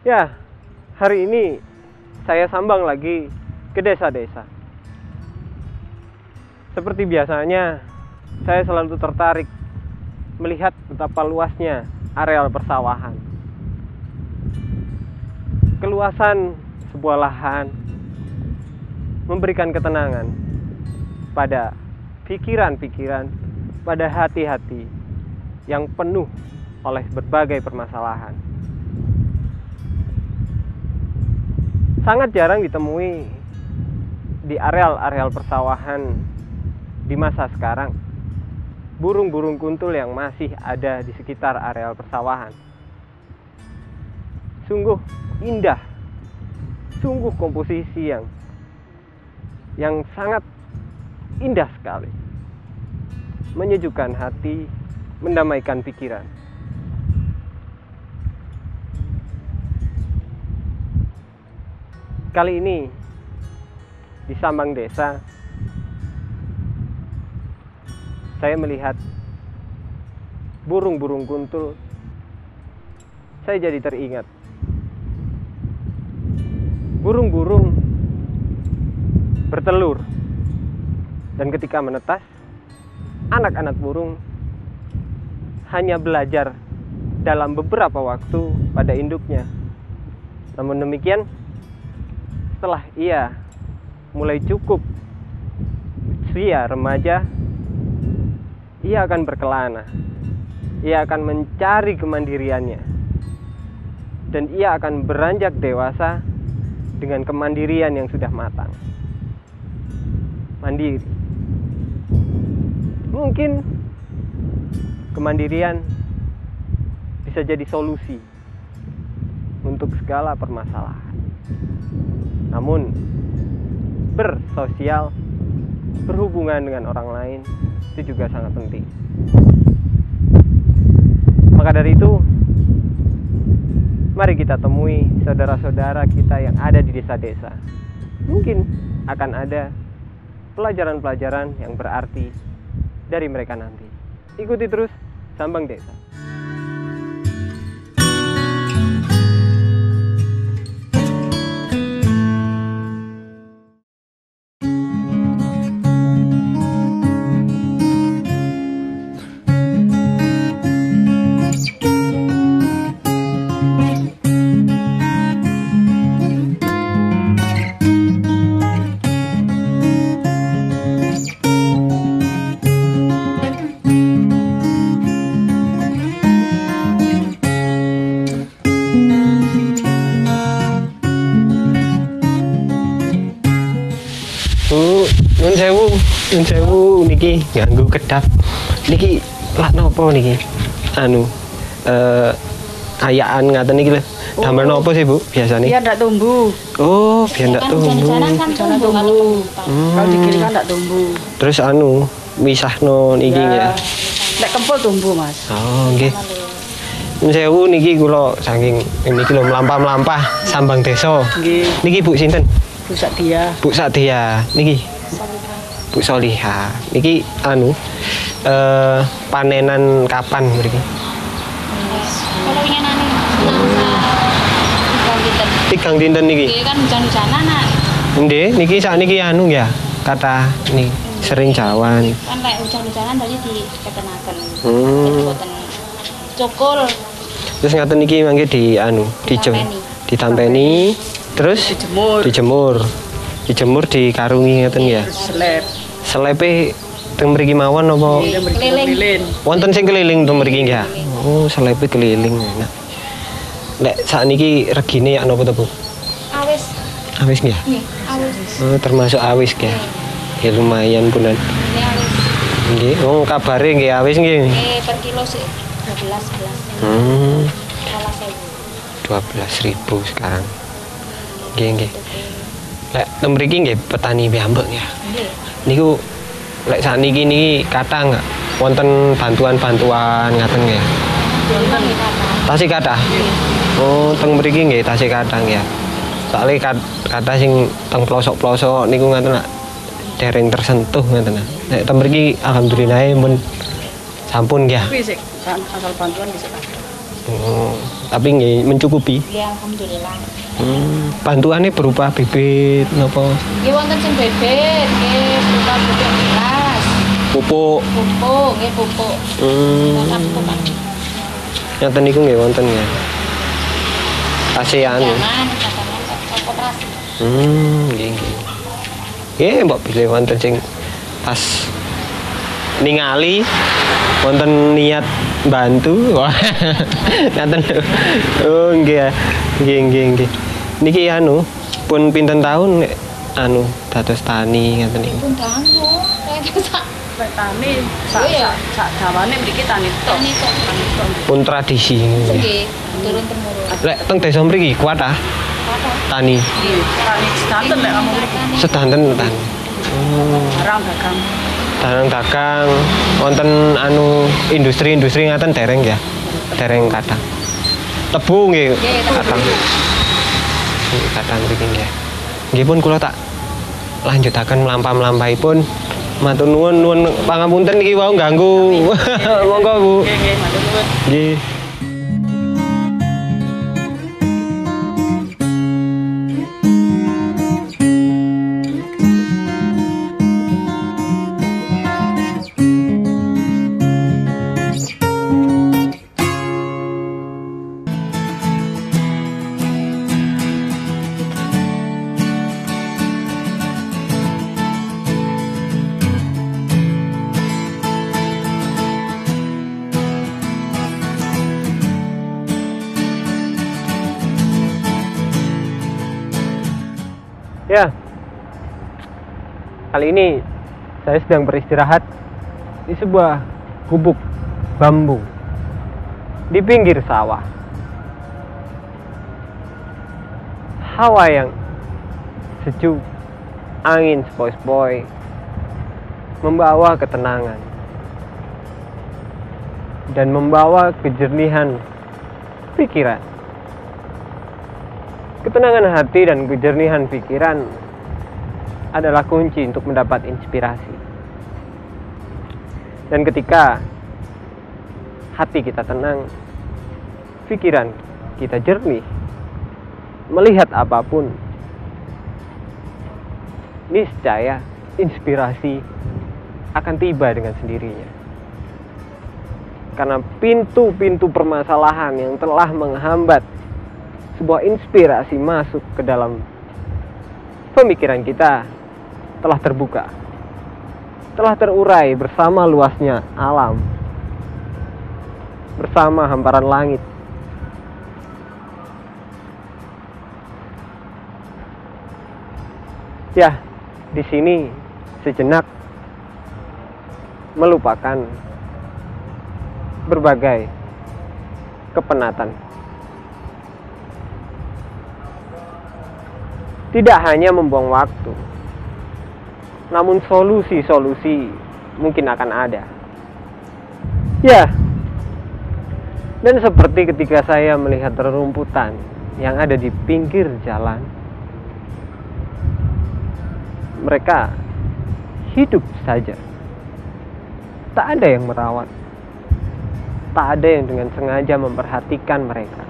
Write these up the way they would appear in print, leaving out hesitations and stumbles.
Ya, hari ini saya sambang lagi ke desa-desa. Seperti biasanya, saya selalu tertarik melihat betapa luasnya areal persawahan. Keluasan sebuah lahan memberikan ketenangan pada pikiran-pikiran, pada hati-hati yang penuh oleh berbagai permasalahan. Sangat jarang ditemui di areal-areal persawahan di masa sekarang burung-burung kuntul yang masih ada di sekitar areal persawahan. Sungguh indah, sungguh komposisi yang sangat indah sekali, menyejukkan hati, mendamaikan pikiran. Kali ini di Sambang Desa saya melihat burung-burung kuntul. Saya jadi teringat burung-burung bertelur, dan ketika menetas, anak-anak burung hanya belajar dalam beberapa waktu pada induknya. Namun demikian, setelah ia mulai cukup usia remaja, ia akan berkelana, ia akan mencari kemandiriannya, dan ia akan beranjak dewasa dengan kemandirian yang sudah matang. Mandiri. Mungkin kemandirian bisa jadi solusi untuk segala permasalahan. Namun bersosial, berhubungan dengan orang lain itu juga sangat penting. Maka dari itu, mari kita temui saudara-saudara kita yang ada di desa-desa. Mungkin akan ada pelajaran-pelajaran yang berarti dari mereka nanti. Ikuti terus Sambang Desa. Nun sewu niki nganggo kedap. Niki lak napa niki? Ayaan ngaten niki lho. Damel napa sih, Bu, biasanya? Biar ndak tumbuh. Oh, biar ndak tumbuh. Jangan tumbuh. Kalau digiling kan ndak tumbuh. Terus misahno niki ya. Nek kempul tumbuh, Mas. Oh, nggih. Nun sewu niki kula saking niki lho mlampah-mlampah Sambang Desa. Nggih. Niki Bu sinten? Bu Sadia. Bu Sadia. Niki Bu Soliha, niki panenan kapan mriki? Kalau ingin tigang dinten niki. Nggih kan hujan-hujanan nak. Nggih, niki sakniki ya, kata niki sering Jawa nih. Kan lek hujan-hujanan tadi diketenaken. Jadi boten cukul. Terus ngaten niki mangke ditampeni, terus dijemur dikarungi ngeten ya. Selepe teng mriki mawon apa? Keliling. Wonten sing keliling teng mriki nggih. Oh, selepe keliling. Nah. Nek sakniki regine ya napa to, Bu? Awis. Awis nggih? Nggih, awis. Oh, termasuk awis nggih. Ya lumayan punan. Ini awis. Nggih, oh kabare nggih awis nggih. Per kilo sih 12. 12.000 sekarang. Nggih. Lek teng mriki nggih petani piyambak ya. Nggih. Niku lek sakniki niki kathah nggak wonten bantuan-bantuan ngaten nggih. Wonten Tasih kathah. Oh, teng mriki nggih tasih kathah ya. Soale kathah sing teng pelosok-pelosok niku ngaten nak dereng tersentuh ngaten. Nek teng mriki alhamdulillah mun sampun nggih. Kuwi sik asal bantuan bisa. Oh, tapi nggih mencukupi. Ya alhamdulillah. Bantuannya berupa bibit napa? Nggih wonten sing bebet, nggih berupa bebet beras, Pupuk. pupuk, nggih pupuk. Wonten pupuk kan. Nyata niku nggih wonten ya. ASEAN. Jangan koperasi. Nggih nggih. Nggih mbok pilih wonten sing pas ningali wonten niat bantu. Wah. Ngaten. Oh nggih. Nggih. Niki anu pun pinten tahun anu dados tani ngaten niku. Pun dangu, kayak sak Tani, Iya. sak dawane mriki tani tok. tani kok. Pun tradisi. Nggih, turun temurun. Lek teng desa mriki kuat ah Apa? tani. Iya, tani sedanten lek kamu mriki. Sedanten tani. Barang dagang. Dagang wonten anu industri-industri ngaten dereng ya. Dereng kadang. Tebu nggih Nggih, tebu. kadang. Nggih kadang mriki nggih. Nggih pun kula tak lanjutaken mlampah-mlampahipun. Matur nuwun pangapunten iki wau ganggu. Monggo Bu. Nggih, matur nuwun. Nggih. Ya, kali ini saya sedang beristirahat di sebuah gubuk bambu di pinggir sawah. Hawa yang sejuk, angin sepoi-sepoi, membawa ketenangan dan membawa kejernihan pikiran. Ketenangan hati dan kejernihan pikiran adalah kunci untuk mendapat inspirasi. Dan ketika hati kita tenang, pikiran kita jernih, melihat apapun, niscaya inspirasi akan tiba dengan sendirinya. Karena pintu-pintu permasalahan yang telah menghambat sebuah inspirasi masuk ke dalam pemikiran kita telah terbuka, telah terurai bersama luasnya alam, bersama hamparan langit. Ya, di sini sejenak melupakan berbagai kepenatan. Tidak hanya membuang waktu, namun solusi-solusi mungkin akan ada. Ya, dan seperti ketika saya melihat rerumputan yang ada di pinggir jalan, mereka hidup saja. Tak ada yang merawat, tak ada yang dengan sengaja memperhatikan mereka.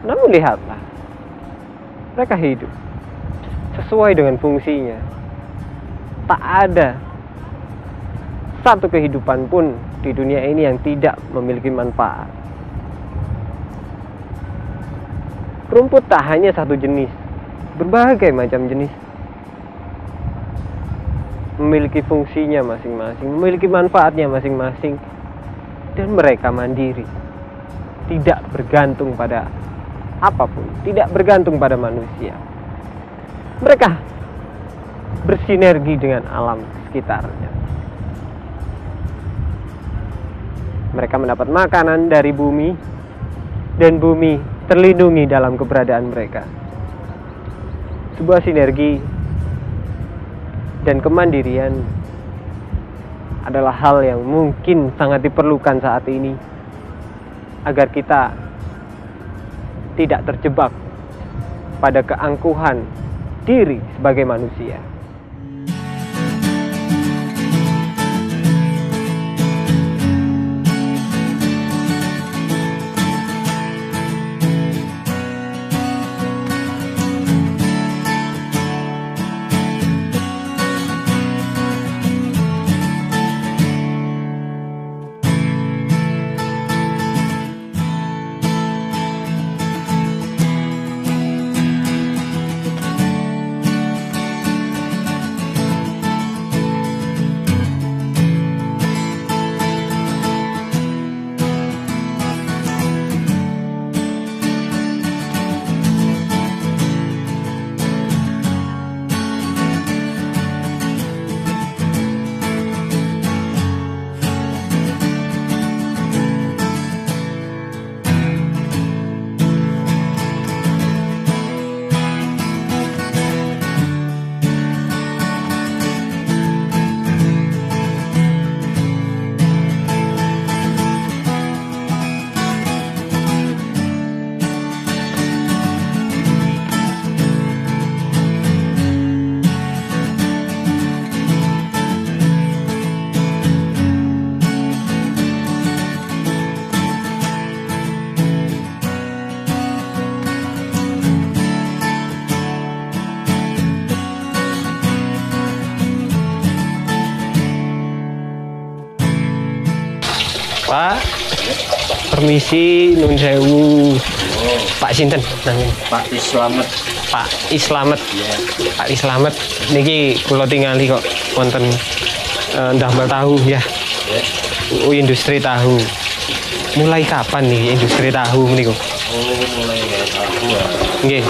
Namun lihatlah, mereka hidup sesuai dengan fungsinya. Tak ada satu kehidupan pun di dunia ini yang tidak memiliki manfaat. Rumput tak hanya satu jenis, berbagai macam jenis. Memiliki fungsinya masing-masing, memiliki manfaatnya masing-masing. Dan mereka mandiri, tidak bergantung pada apapun, tidak bergantung pada manusia. Mereka bersinergi dengan alam sekitarnya. Mereka mendapat makanan dari bumi, dan bumi terlindungi dalam keberadaan mereka. Sebuah sinergi dan kemandirian adalah hal yang mungkin sangat diperlukan saat ini agar kita tidak terjebak pada keangkuhan diri sebagai manusia. Pak, permisi nun sewu. Pak sinten namanya? Pak Islamet. Pak Islamet. Ya. Pak Islamet niki kula tingali kok wonten ndamel tahu ya. Industri tahu. Mulai kapan nih industri tahu niku? Oh, mulai nggak tahu ya. Nggih.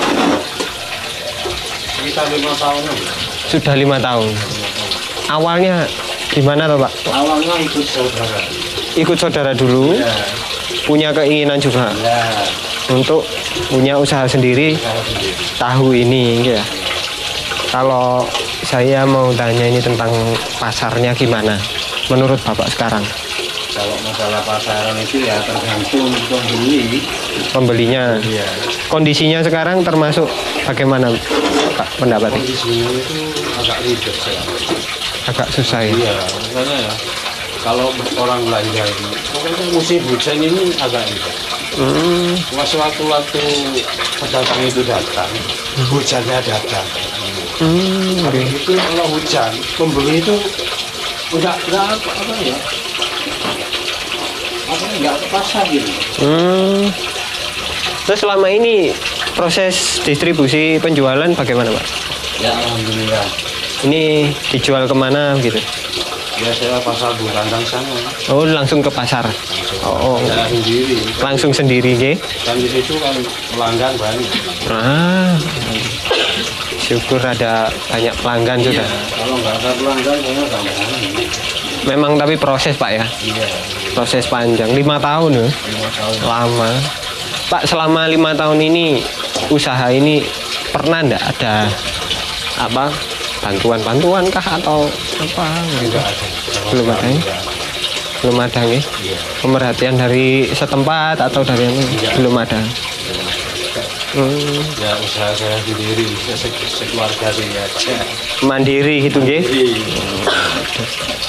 Sekitar 5 tahun. Sudah 5 tahun. Awalnya gimana toh Pak? Awalnya ikut saudara. Ikut saudara dulu, Ya. punya keinginan juga Ya. untuk punya usaha sendiri Saya sendiri. tahu ini ya. Kalau saya mau tanya ini tentang pasarnya gimana menurut Bapak sekarang? Kalau masalah pasaran itu ya tergantung pembeli. Pembelinya, Iya. kondisinya sekarang termasuk bagaimana Pak pendapatnya? Kondisinya itu agak ribet sekarang. Agak susah ya? Iya, makanya ya. Kalau orang belanja itu, pokoknya musim hujan ini agak ribet. Waktu pedagang itu datang, hujannya datang. Tapi Oke. itu kalau hujan, pembeli itu enggak apa ya? Enggak ke pasar gitu. Terus selama ini proses distribusi penjualan bagaimana Pak? Ya alhamdulillah. Ini dijual kemana gitu? Ya saya pasar Bukandang sana. Oh langsung ke pasar? Oh Saya sendiri. langsung sendiri ya? Dan di situ kan pelanggan banyak. Ah, syukur ada banyak pelanggan Iya, sudah. kalau nggak ada pelanggan saya nggak berani. Memang tapi proses Pak ya? Iya, Proses panjang, 5 tahun ya? 5 tahun. Lama. Pak selama 5 tahun ini usaha ini pernah ndak ada apa bantuan-bantuan kah atau apa gitu? Nggak ada. Sama Belum ada sekali ya? nggak ada. Belum ada nih? Iya. Pemerhatian dari setempat atau dari apa? Belum ada. Ya usaha saya sendiri, sekeluarga sendiri aja. Mandiri gitu nggih. Jadi,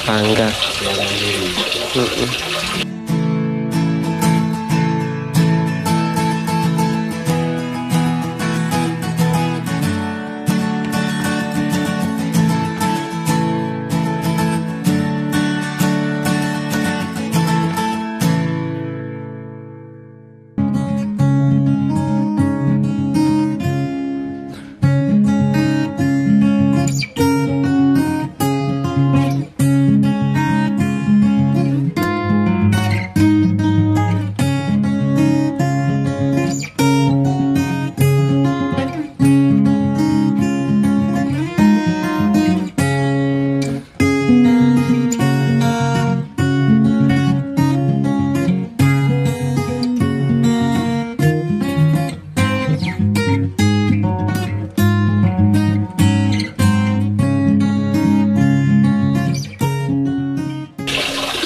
Bangga. ya sendiri.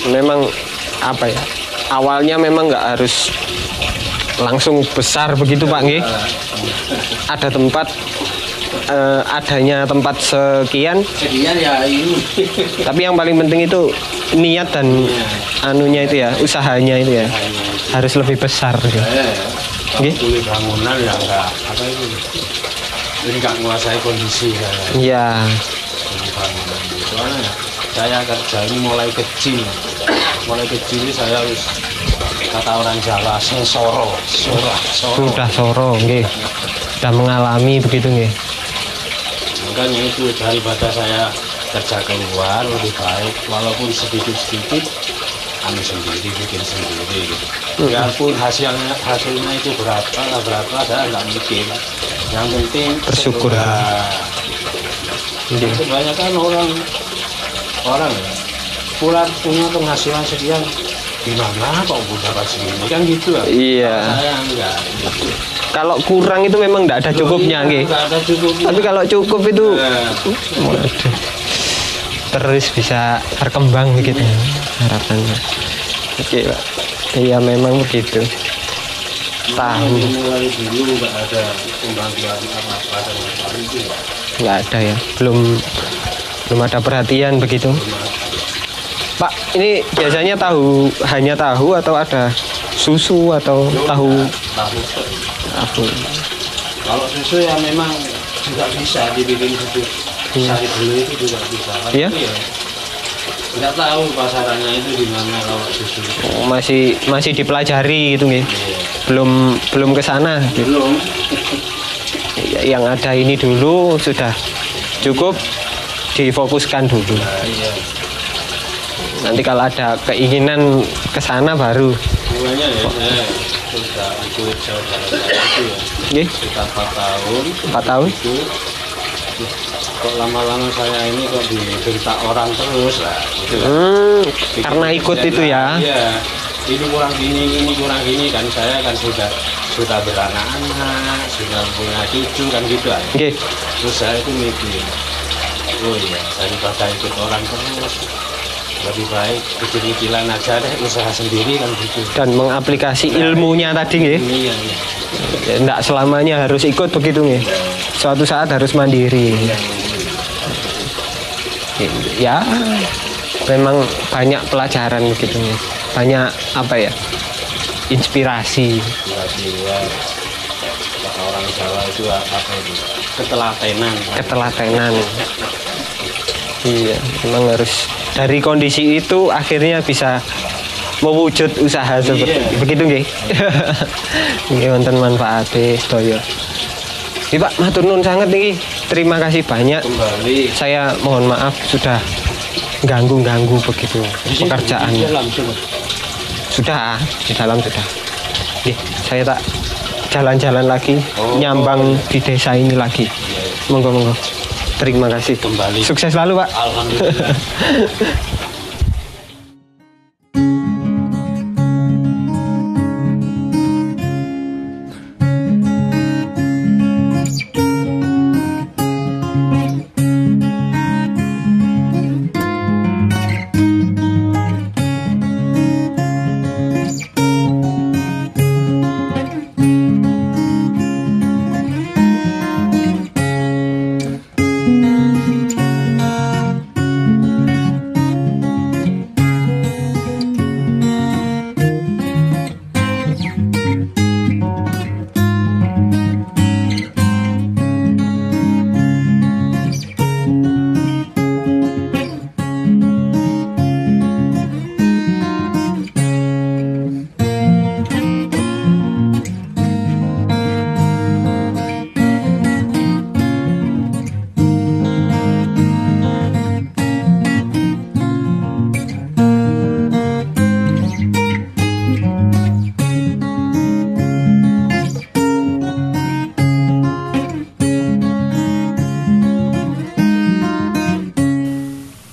Memang apa ya? Awalnya memang nggak harus langsung besar begitu Pak nggih. Ada tempat adanya tempat sekian, Jadinya ya ini. tapi yang paling penting itu niat dan anunya itu ya, usahanya itu ya harus lebih besar gitu. Kalau Nggih. kulit bangunan ya enggak apa itu. Jadi nggak menguasai kondisi saya. Iya. Kulit bangunan. Soalnya saya kerja ini mulai kecil. Mulai kecil ini saya harus kata orang Jawa soro. Sudah soro nggih. Sudah mengalami begitu nggih. Makanya itu daripada saya kerja keluar lebih baik walaupun sedikit-sedikit anu sendiri bikin sendiri gitu. Biarpun hasilnya itu berapa saya nggak mikir. Yang penting Bersyukur. Nggih. Kebanyakan orang ya punya penghasilan sekian gimana kok udah dapat segini kan gitu lah. Iya. Saya enggak. Kalau kurang itu memang tidak ada cukupnya nggih. Enggak ada cukupnya. Tapi kalau cukup itu Nah, waduh, terus bisa berkembang begitu harapannya. Oke Pak. Iya memang begitu. Tahu mulai dulu nggak ada pembantuan apa-apa sama sekali itu ya. nggak ada ya. Belum ada perhatian begitu. Pak, ini biasanya hanya tahu atau ada susu atau tahu? Tahu. Tahu. Kalau susu ya memang juga bisa dibikin susu sari dulu itu juga bisa. Tapi Iya? ya Nggak tahu pasarannya itu di mana kalau susu. Oh, masih dipelajari gitu nih. Iya. Belum ke sana. Belum. Yang ada ini dulu sudah cukup difokuskan dulu. Nah, iya. Nanti kalau ada keinginan ke sana baru. Mulanya ya saya sudah ikut saudara saya itu ya. Nggih, Sekitar 4 tahun. 4 tahun. Itu kok lama-lama saya ini kok diberita orang terus lah gitu. Karena ikut itu ya. Iya. Ini kurang gini kan saya kan sudah beranak-anak, sudah punya cucu kan gitu kan. Nggih. Terus saya itu mikir, oh iya, daripada ikut orang terus, lebih baik kecil-kecilan aja deh, usaha sendiri kan gitu. Dan mengaplikasi ilmunya tadi nggih. Iya. Enggak selamanya harus ikut begitu nih. Suatu saat harus mandiri. Ya, memang banyak pelajaran gitu nih. Banyak apa ya? Inspirasi. Ya, kata orang Jawa itu apa itu? Ketelatenan. Ketelatenan. Iya, memang harus dari kondisi itu akhirnya bisa mewujud usaha seperti begitu nggih. Nggih wonten manfaate sedaya. Nggih Pak, matur nuwun sanget niki. Terima kasih banyak. Kembali. Saya mohon maaf sudah ganggu begitu pekerjaan. Di dalam, coba. Sudah di dalam sudah. Nggih, saya tak jalan-jalan lagi, nyambang di desa ini lagi. Monggo. Terima kasih. Kembali. Sukses selalu, Pak. Alhamdulillah.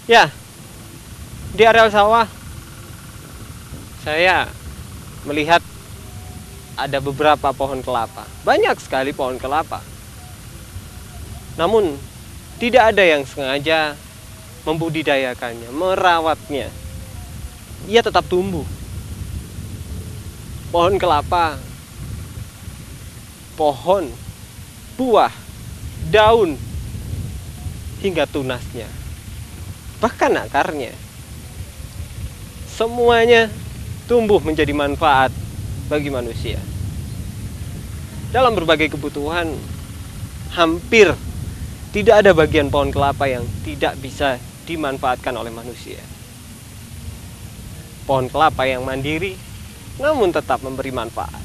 Ya, di areal sawah saya melihat ada beberapa pohon kelapa. Banyak sekali pohon kelapa. Namun tidak ada yang sengaja membudidayakannya, merawatnya. Ia tetap tumbuh. Pohon kelapa, pohon, buah, daun, hingga tunasnya. Bahkan akarnya, semuanya tumbuh menjadi manfaat bagi manusia. Dalam berbagai kebutuhan, hampir tidak ada bagian pohon kelapa yang tidak bisa dimanfaatkan oleh manusia. Pohon kelapa yang mandiri, namun tetap memberi manfaat.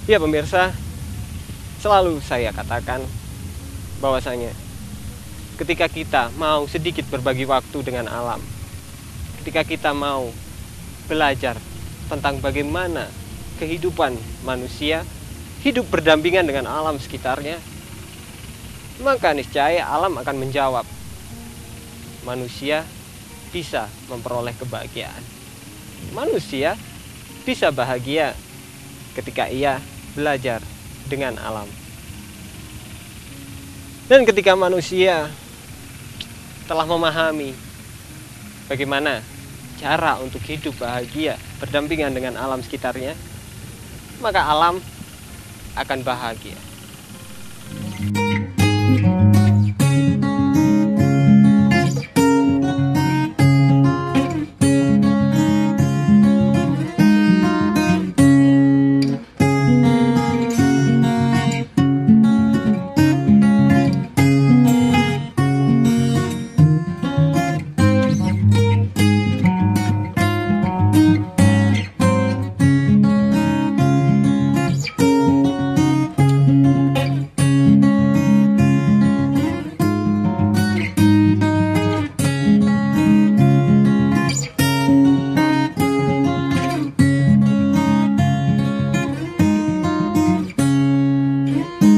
Ya pemirsa, selalu saya katakan bahwasanya ketika kita mau sedikit berbagi waktu dengan alam, ketika kita mau belajar tentang bagaimana kehidupan manusia hidup berdampingan dengan alam sekitarnya, maka niscaya alam akan menjawab. Manusia bisa memperoleh kebahagiaan. Manusia bisa bahagia ketika ia belajar dengan alam. Dan ketika manusia telah memahami bagaimana cara untuk hidup bahagia berdampingan dengan alam sekitarnya, maka alam akan bahagia. lagi.